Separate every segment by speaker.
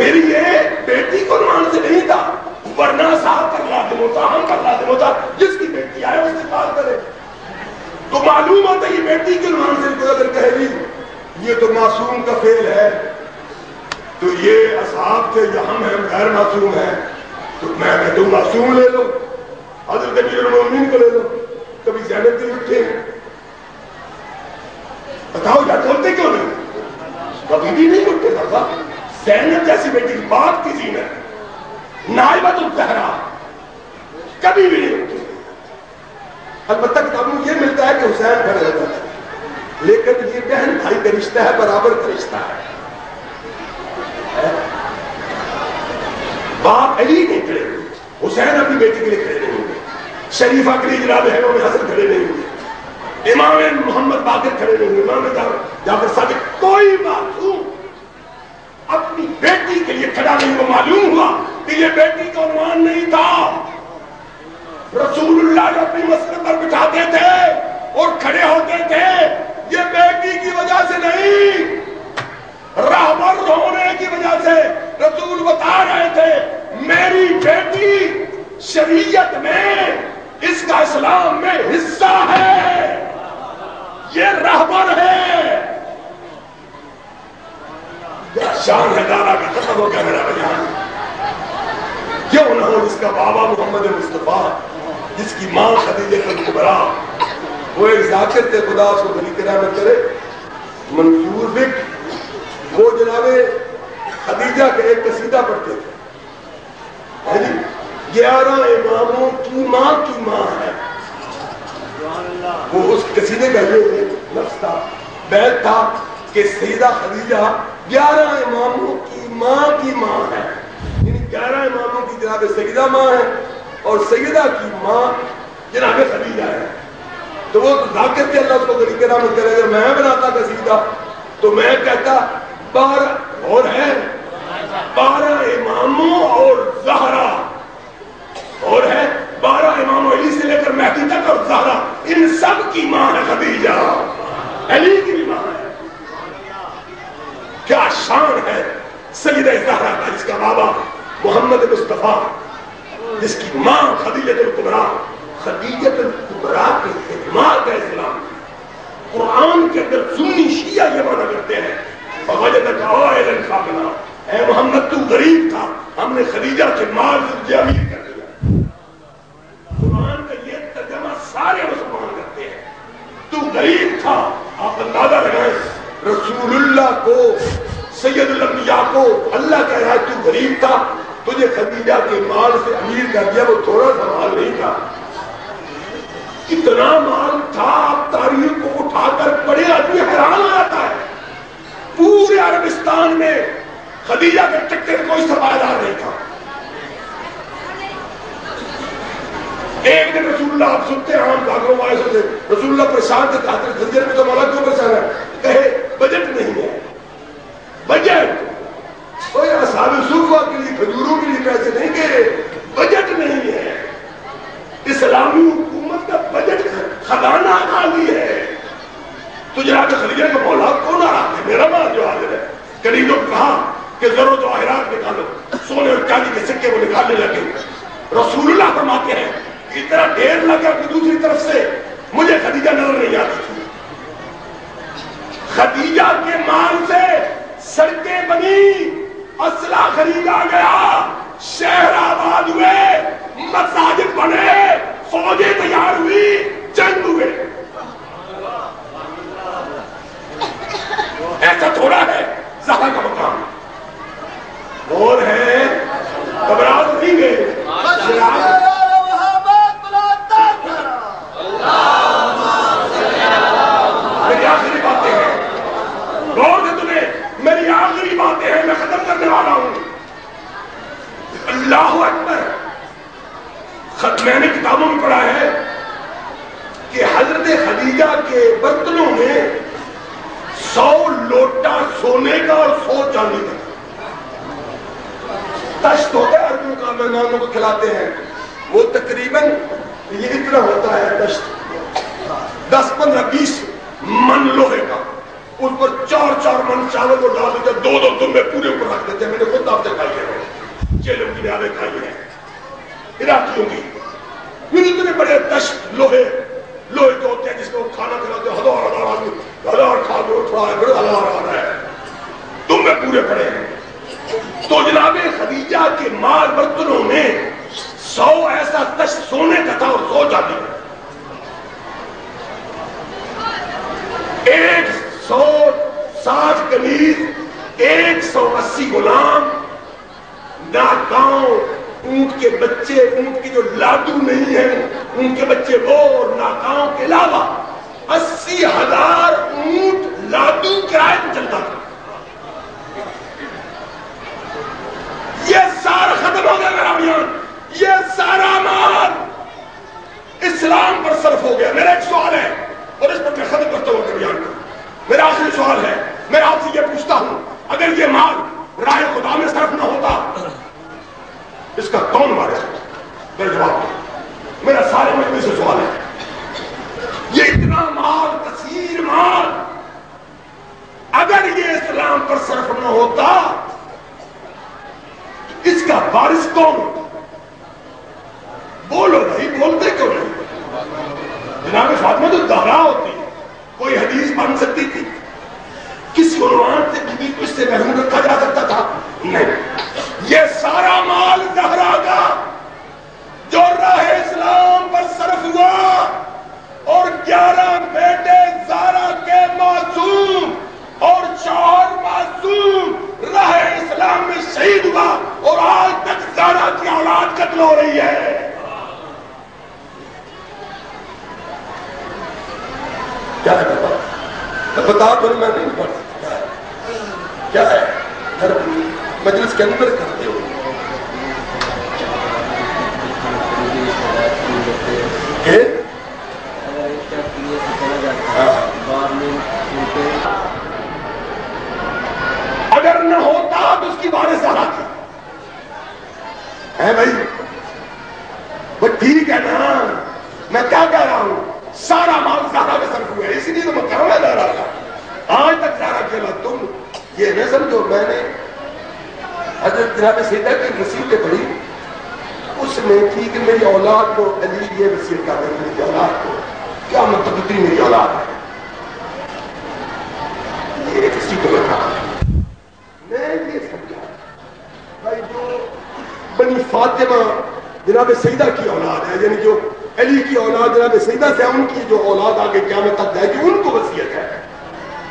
Speaker 1: میری یہ بیٹی کو عنوان سے نہیں تھا، ورنہ صاحب پر لازم ہوتا، ہم پر لازم ہوتا جس کی بیٹی آئے اس سے بات کرے. تو معلوم ہوتا یہ بیٹی کے عنوان سے کوئی اگر کہے بھی یہ تو معصوم کا فعل ہے، تو یہ اصحاب تھے یا ہم ہیں غیر معصوم ہیں، تو میں تو معصوم لے لو، حضرت امیر المومنین کو لے لو، کبھی زینب کے اٹھے ہیں. بتاؤ یار بولتے کیوں نہیں؟ کبھی بھی نہیں اٹھتے تھا. زینب جیسی بیٹی کی بات کی زینت، نائبۃ الزہرا کبھی بھی نہیں اٹھتے. البتہ کتابوں میں یہ ملتا ہے کہ حسین کھڑے ہوتا تھا، لیکن یہ بہن بھائی کا رشتہ ہے، برابر کا رشتہ ہے. باپ علی نہیں کھڑے ہوئے، حسین اپنی بیٹی کے لیے کھڑے نہیں ہوئے، شریفہ کے لیے جناب امام حسن کھڑے نہیں ہوئے، امام محمد باقر کھڑے نہیں ہوئے، امام جعفر صادق. کوئی معصوم اپنی بیٹی کے لیے کھڑا نہیں. وہ معلوم ہوا کہ یہ بیٹی کا عنوان نہیں تھا. رسول اللہ جو اپنی مسجد پر بٹھاتے تھے اور کھڑے ہوتے تھے یہ بیٹی کی وجہ سے نہیں، رہبر ہونے کی وجہ سے. رسول بتا رہے تھے میری بیٹی شریعت میں، اس کا اسلام میں حصہ ہے، یہ رہبر ہے. شان ہے دارا کا ختم ہو گیا میرا بیان. کیوں نہ ہو جس کا بابا محمد مصطفیٰ، جس کی ماں خدیجہ کبریٰ، وہ ایک ذاکر تھے، خدا اس کو بھلی کرامت کرے، منصور بک، وہ جناب خدیجہ کے ایک قصیدہ پڑھتے تھے. 11 اماموں کی ماں ہے. وہ اس قصیدے کا یہ لفظ تھا، بیت تھا کہ سیدہ خدیجہ 11 اماموں کی ماں ہے. یعنی 11 اماموں کی جناب سیدہ ماں ہے اور سیدہ کی ماں جناب خدیجہ ہے. تو وہ ذاکر تھے، اللہ اس کو بڑی کرامت کرے. اگر میں بناتا قصیدہ تو میں کہتا 12 اور ہے، 12 اماموں اور زہرا، اور ہے 12 امام علی سے لے کر مہدی تک اور زہرا، ان سب کی ماں ہے خدیجہ، علی کی بھی ماں ہے. کیا شان ہے سیدہ زہرا کا، جس کا بابا محمد مصطفیٰ، جس کی ماں خدیجہ الکبریٰ. خدیجہ الکبریٰ کے خدمات اسلام قرآن کے اندر سنی شیعہ یہ معنی کرتے ہیں فوجدک عائلا فاغنا، اے محمد تو غریب تھا، ہم نے خدیجہ کے مال سے تجھے امیر کر دیا. قرآن کا یہ ترجمہ سارے مسلمان کرتے ہیں، تو غریب تھا. آپ اندازہ لگائیں رسول اللہ کو، سید الانبیاء کو اللہ کہہ رہا ہے تو غریب تھا، تجھے خدیجہ کے مال سے امیر کر دیا. وہ تھوڑا سا مال نہیں تھا، اتنا مال تھا. آپ تاریخ کو اٹھا کر پڑھے آدمی حیران ہو جاتا ہے. پورے عربستان میں خدیجہ کے ٹکر کوئی سرمایہ نہیں تھا. ایک دن رسول اللہ، آپ سنتے ہیں عام داخلوں والے سنتے، رسول اللہ پریشان تھے، کہتے ہیں خنجر میں تو مولا کیوں پریشان ہے؟ کہے بجٹ نہیں ہے. بجٹ کوئی اصحاب صوفہ کے لیے کھجوروں کے لیے پیسے نہیں گئے، بجٹ نہیں ہے. اسلامی حکومت کا بجٹ خزانہ خالی ہے. تو جناب خدیجہ کا مولا کون آ رہا ہے؟ میرا مال جو حاضر ہے. قریبوں کو کہا کہ ضرورت و آخرات نکالو، سونے اور چاندی کے سکے وہ نکالنے لگے. رسول اللہ فرماتے ہیں اتنا ڈھیر لگا کہ دوسری طرف سے مجھے خدیجہ نظر نہیں آتی تھی. خدیجہ کے مال سے سڑکیں بنی، اسلحہ خریدا گیا، شہر آباد ہوئے، مساجد بنے، فوجیں تیار ہوئی، جنگ ہوئے. ایسا تھوڑا ہے زہرا کا مقام. اور ہے گھبراہٹ نہیں گئے. میری آخری باتیں ہیں، غور سے تمہیں میری آخری باتیں ہیں، میں ختم کرنے والا ہوں. اللہ اکبر. میں نے کتابوں میں پڑھا ہے کہ حضرت خدیجہ کے برتنوں میں 100 لوٹا سونے کا اور 100 چاندی کا. تشت ہوتا ہے عربیوں کا، مہمانوں کو کھلاتے ہیں، وہ تقریباً یہ اتنا ہوتا ہے تشت، 10 15 20 من لوہے کا. اس پر 4 4 من چاول کو ڈال دیتے، 2 2 دن میں پورے اوپر رکھ دیتے ہیں. میں نے خود آپ سے کھائی. دریاوے کھائی ہیں عراقیوں کی، پھر اتنے بڑے دشت لوہے کے ہوتے ہیں جس میں وہ کھانا کھلاتے ہیں، ہزار آدمی، ہزار کھا کے اٹھ رہا ہے، پھر ہزار آ رہا ہے، تم میں پورے پڑے ہیں۔ تو جناب خدیجہ کے مال برتنوں میں 100 ایسا دشت سونے کا تھا اور 100 چاندی کا، 160 قمیض، 180 غلام، ناکاؤں، اونٹ کے بچے، اونٹ کے جو لادو نہیں ہیں ان کے بچے وہ، اور ناکاؤں کے علاوہ 80,000 اونٹ لادو کرائے پہ چلتا تھا۔ یہ سارا ختم ہو گیا میرا بیان، یہ سارا مال اسلام پر صرف ہو گیا۔ میرا ایک سوال ہے اور اس پر میں ختم کرتا ہوں اپنے بیان کو۔ میرا آخری سوال ہے، میں آپ سے یہ پوچھتا ہوں، اگر یہ مال راہ خدا میں صرف نہ ہوتا اس کا کون وارث ہوتا؟ میرا جواب دو، میرا سارے مجمع سے سوال ہے۔ یہ اتنا مال، کثیر مال، اگر یہ اسلام پر صرف نہ ہوتا اس کا وارث کون ہوتا؟ بولو بھائی، بولتے کیوں نہیں؟ جناب فاطمہ تو زہرا ہوتی، کوئی حدیث بن سکتی تھی؟ کسی عنوان سے بیوی کو اس سے محروم رکھا جا سکتا تھا؟ نہیں۔ یہ سارا مال زہرا کا جو راہ اسلام پر صرف ہوا، اور 11 بیٹے زہرا کے معصوم اور شوہر معصوم راہ اسلام میں شہید ہوا، اور آج تک زہرا کی اولاد قتل ہو رہی ہے۔ کیا ہے بتا تو میں نہیں پڑھ سکتا، کیا ہے مجلس کے اندر کرتے ہو؟ اگر نہ ہوتا تو اس کی وارث زہرا تھی، ہے بھائی؟ وہ ٹھیک ہے نا، میں کیا کہہ رہا ہوں، سارا مال زہرا میں صرف ہوا ہے، اسی لیے تو میں کہہ رہا ہوں زہرا کا آج تک زہرا کے بعد تم یہ نہ سمجھو۔ میں نے حضرت جناب سیدہ کی وصیتیں پڑھی، اس میں تھی کہ میری اولاد کو علی یہ وصیت کر دیں، میری اولاد کو کیا مطلب اتنی میری اولاد ہے، یہ ایک اسی کو میں تھا۔ میں یہ سمجھا بھائی جو بنی فاطمہ جناب سیدہ کی اولاد ہے، یعنی جو علی کی اولاد جناب سیدہ سے ان کی جو اولاد آگے قیامت تک جائے گی ان کو وصیت ہے۔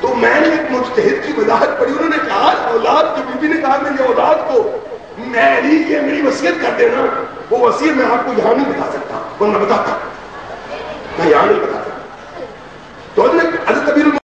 Speaker 1: تو میں نے ایک مجتہد کی وضاحت پڑھی، انہوں نے کہا اولاد جو بی بی نے کہا میری اولاد کو میں علی یہ میری وصیت کر دینا، وہ وصیت میں آپ کو یہاں نہیں بتا سکتا، ورنہ بتاتا، میں یہاں نہیں بتا